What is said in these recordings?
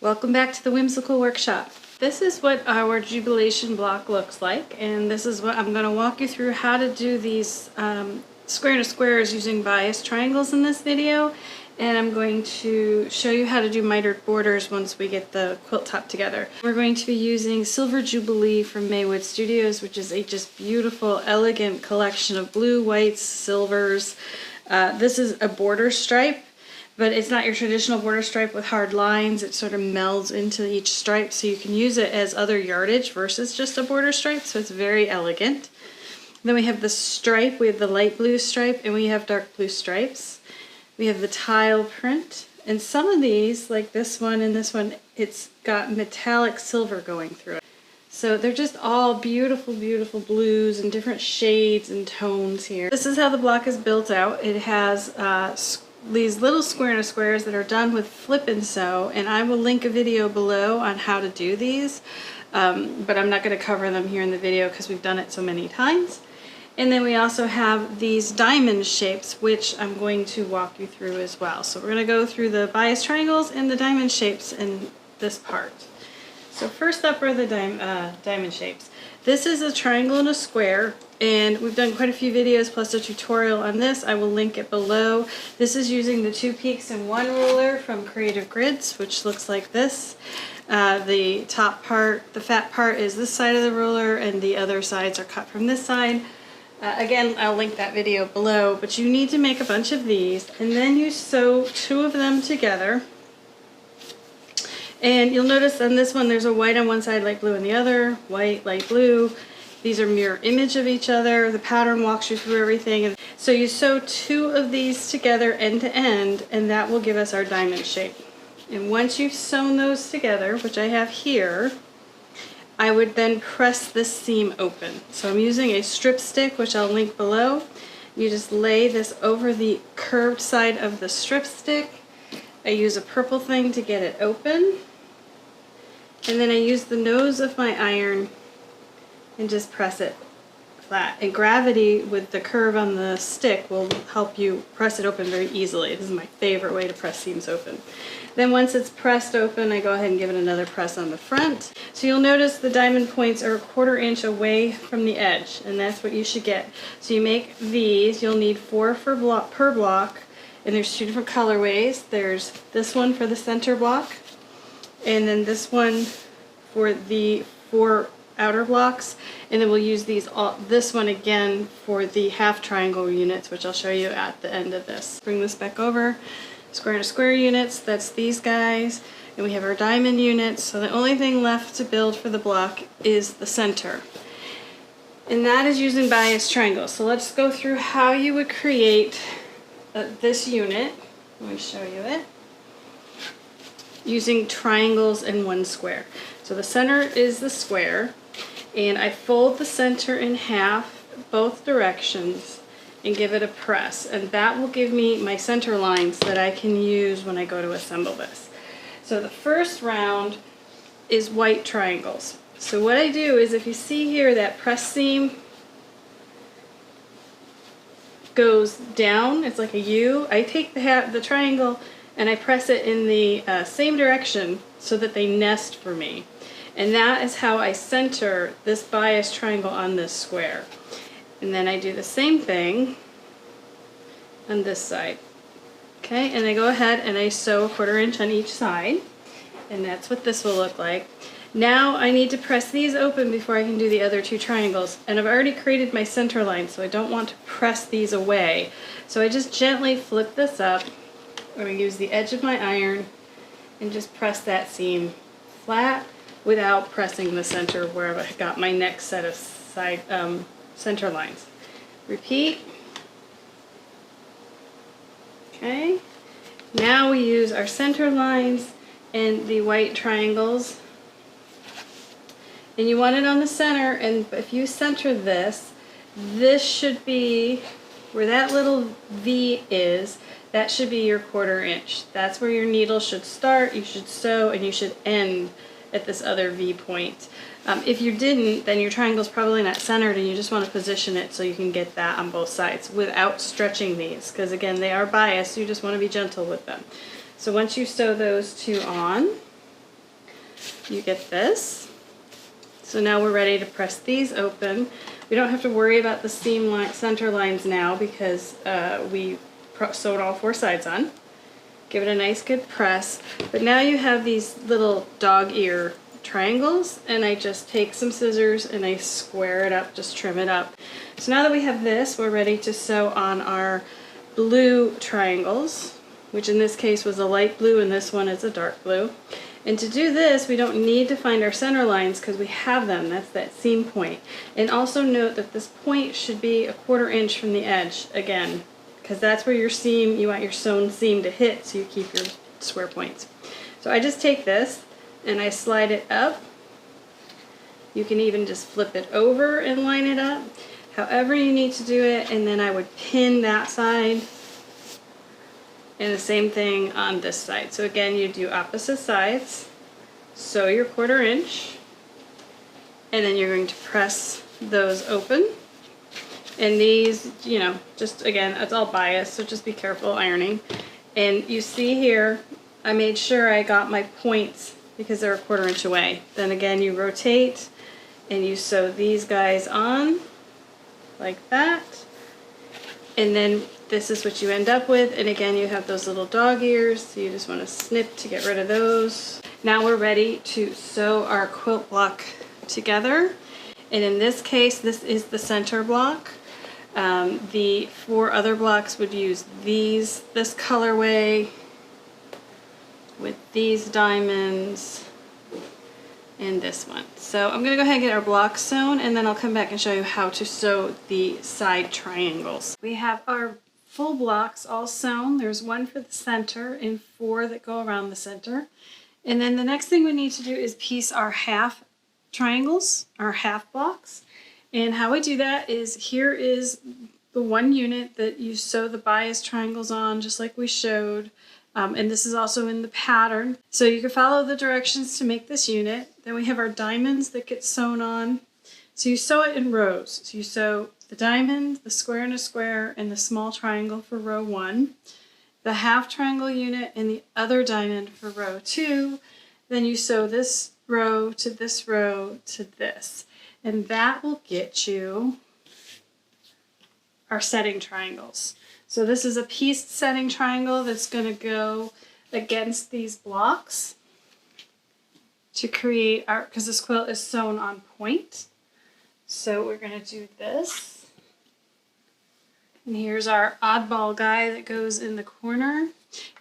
Welcome back to the Whimsical Workshop. This is what our Jubilation block looks like, and this is what I'm going to walk you through how to do these square to squares using bias triangles in this video, and I'm going to show you how to do mitered borders once we get the quilt top together. We're going to be using Silver Jubilee from Maywood Studios, which is a just beautiful, elegant collection of blue, whites, silvers. This is a border stripe, but it's not your traditional border stripe with hard lines. It sort of melds into each stripe, so you can use it as other yardage versus just a border stripe, so it's very elegant. Then we have the stripe, we have the light blue stripe, and we have dark blue stripes. We have the tile print, and some of these, like this one and this one, it's got metallic silver going through it. So they're just all beautiful, beautiful blues and different shades and tones here. This is how the block is built out. It has these little square to squares that are done with flip and sew, and I will link a video below on how to do these, but I'm not going to cover them here in the video because we've done it so many times. And then we also have these diamond shapes, which I'm going to walk you through as well. So we're going to go through the bias triangles and the diamond shapes in this part. So first up are the diamond shapes. This is a triangle and a square, and we've done quite a few videos plus a tutorial on this. I will link it below. This is using the 2 peaks and 1 ruler from Creative Grids, which looks like this. The top part, the fat part, is this side of the ruler, and the other sides are cut from this side. Again, I'll link that video below, but you need to make a bunch of these, and then you sew 2 of them together. And you'll notice on this one there's a white on one side, light blue on the other, white, light blue. These are mirror image of each other. The pattern walks you through everything. And so you sew 2 of these together end to end, and that will give us our diamond shape. And once you've sewn those together, which I have here, I would then press this seam open. So I'm using a strip stick, which I'll link below. You just lay this over the curved side of the strip stick. I use a purple thing to get it open. And then I use the nose of my iron and just press it flat. And gravity with the curve on the stick will help you press it open very easily. This is my favorite way to press seams open. Then once it's pressed open, I go ahead and give it another press on the front. So you'll notice the diamond points are 1/4 inch away from the edge, and that's what you should get. So you make these, you'll need 4 per block, and there's 2 different colorways. There's this one for the center block, and then this one for the 4 outer blocks, and then we'll use this one again for the half triangle units, which I'll show you at the end of this. Bring this back over. Square to square units, that's these guys, and we have our diamond units, so the only thing left to build for the block is the center, and that is using bias triangles. So let's go through how you would create this unit. Let me show you it. Using triangles and 1 square. So the center is the square, and I fold the center in half both directions and give it a press, and that will give me my center lines that I can use when I go to assemble this. So the first round is white triangles. So what I do is, if you see here that press seam goes down, it's like a U, I take the triangle and I press it in the same direction so that they nest for me. And that is how I center this bias triangle on this square. And then I do the same thing on this side. Okay, and I go ahead and I sew 1/4 inch on each side, and that's what this will look like. Now I need to press these open before I can do the other 2 triangles, and I've already created my center line, so I don't want to press these away. So I just gently flip this up, or use the edge of my iron and just press that seam flat without pressing the center where I've got my next set of side center lines. Repeat. Okay, now we use our center lines and the white triangles, and you want it on the center, and if you center this, this should be where that little V is. That should be your 1/4 inch. That's where your needle should start. You should sew, and you should end at this other V point. If you didn't, then your triangle's probably not centered, and you just want to position it so you can get that on both sides without stretching these, because again, they are biased, so you just want to be gentle with them. So once you sew those 2 on, you get this. So now we're ready to press these open. We don't have to worry about the seam line, center lines now because we sewed all 4 sides on. Give it a nice good press. But now you have these little dog ear triangles, and I just take some scissors and I square it up, just trim it up. So now that we have this, we're ready to sew on our blue triangles, which in this case was a light blue and this one is a dark blue. And to do this, we don't need to find our center lines because we have them. That's that seam point. And also note that this point should be 1/4 inch from the edge again, because that's where your seam, you want your sewn seam to hit so you keep your square points. So I just take this and I slide it up. You can even just flip it over and line it up, however you need to do it, and then I would pin that side and the same thing on this side. So again, you do opposite sides, sew your 1/4 inch, and then you're going to press those open. And these, you know, just again, it's all bias, so just be careful ironing. And you see here, I made sure I got my points because they're 1/4 inch away. Then again, you rotate and you sew these guys on like that. And then this is what you end up with. And again, you have those little dog ears, so you just want to snip to get rid of those. Now we're ready to sew our quilt block together. And in this case, this is the center block. The 4 other blocks would use this colorway with these diamonds and this one. So I'm gonna go ahead and get our blocks sewn, and then I'll come back and show you how to sew the side triangles. We have our full blocks all sewn. There's 1 for the center and 4 that go around the center. And then the next thing we need to do is piece our half triangles, our half blocks. And how we do that is, here is the 1 unit that you sew the bias triangles on, just like we showed. And this is also in the pattern. So you can follow the directions to make this unit. Then we have our diamonds that get sewn on. So you sew it in rows. So you sew the diamond, the square and a square, and the small triangle for row 1, the half triangle unit, and the other diamond for row 2. Then you sew this row to this row to this. And that will get you our setting triangles. So this is a pieced setting triangle that's going to go against these blocks to create our, because this quilt is sewn on point. So we're going to do this. And here's our oddball guy that goes in the corner.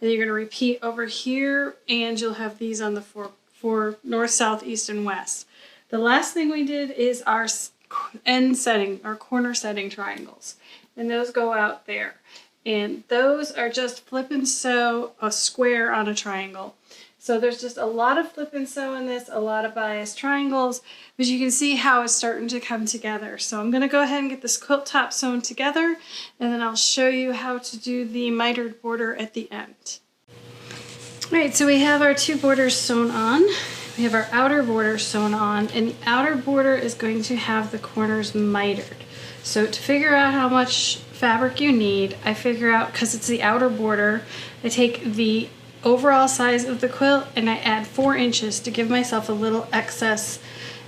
And you're going to repeat over here, and you'll have these on the four north, south, east, and west. The last thing we did is our end setting, our corner setting triangles. And those go out there. And those are just flip and sew a square on a triangle. So there's just a lot of flip and sew in this, a lot of bias triangles, but you can see how it's starting to come together. So I'm going to go ahead and get this quilt top sewn together, and then I'll show you how to do the mitered border at the end. All right, so we have our 2 borders sewn on. We have our outer border sewn on, and the outer border is going to have the corners mitered. So to figure out how much fabric you need, I figure out, because it's the outer border, I take the overall size of the quilt and I add 4 inches to give myself a little excess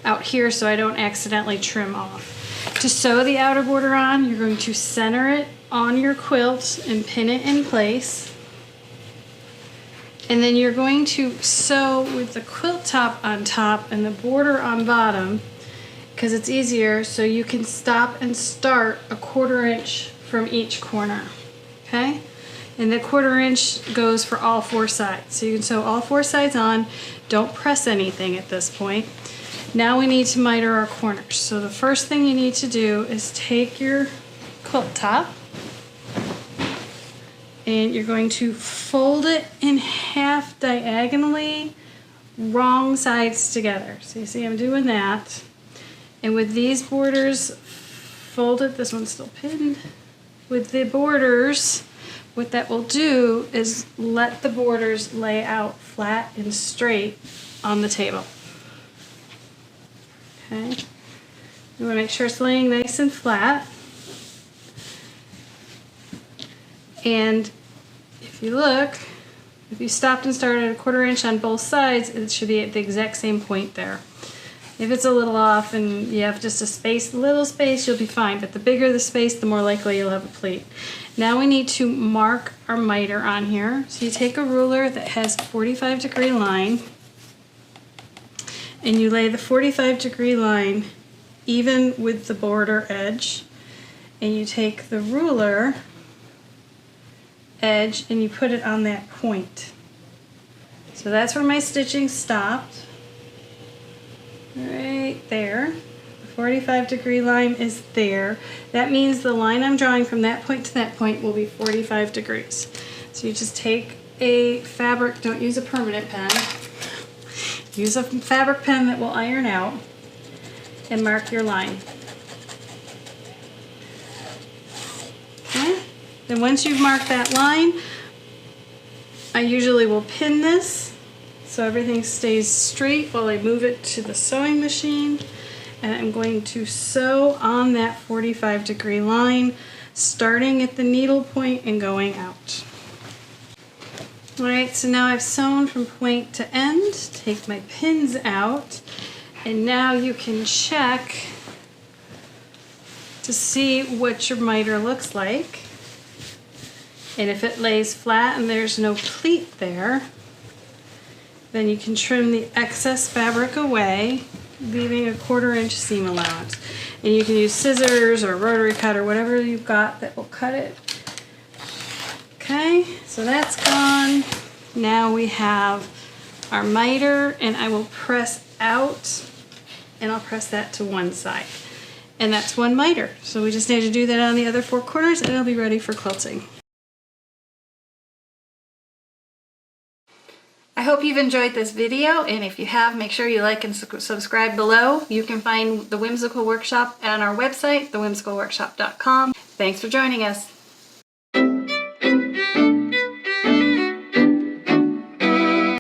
out here so I don't accidentally trim off. To sew the outer border on, you're going to center it on your quilt and pin it in place. And then you're going to sew with the quilt top on top and the border on bottom, because it's easier, so you can stop and start a 1/4 inch from each corner, okay? And the 1/4 inch goes for all 4 sides. So you can sew all 4 sides on. Don't press anything at this point. Now we need to miter our corners. So the first thing you need to do is take your quilt top and you're going to fold it in half diagonally, wrong sides together. So you see I'm doing that. And with these borders folded, this one's still pinned, with the borders, what that will do is let the borders lay out flat and straight on the table. Okay, you want to make sure it's laying nice and flat. And if you look, If you stopped and started at a 1/4 inch on both sides, it should be at the exact same point there. If it's a little off and you have just a little space, you'll be fine. But the bigger the space, the more likely you'll have a pleat. Now we need to mark our miter on here. So you take a ruler that has a 45-degree line, and you lay the 45-degree line even with the border edge, and you take the ruler edge and you put it on that point. So that's where my stitching stopped. Right there. The 45-degree line is there. That means the line I'm drawing from that point to that point will be 45 degrees. So you just take a fabric, don't use a permanent pen. Use a fabric pen that will iron out and mark your line. Okay? Then once you've marked that line, I usually will pin this so everything stays straight while I move it to the sewing machine. And I'm going to sew on that 45-degree line, starting at the needle point and going out. Alright, so now I've sewn from point to end. Take my pins out, and now you can check to see what your miter looks like. And if it lays flat and there's no pleat there, then you can trim the excess fabric away, leaving a 1/4 inch seam allowance. And you can use scissors or rotary cutter, whatever you've got that will cut it. Okay, so that's gone. Now we have our miter, and I will press out, and I'll press that to one side. And that's one miter. So we just need to do that on the other 4 corners, and it'll be ready for quilting. I hope you've enjoyed this video, and if you have, make sure you like and subscribe below. You can find the Whimsical Workshop on our website, thewhimsicalworkshop.com. Thanks for joining us.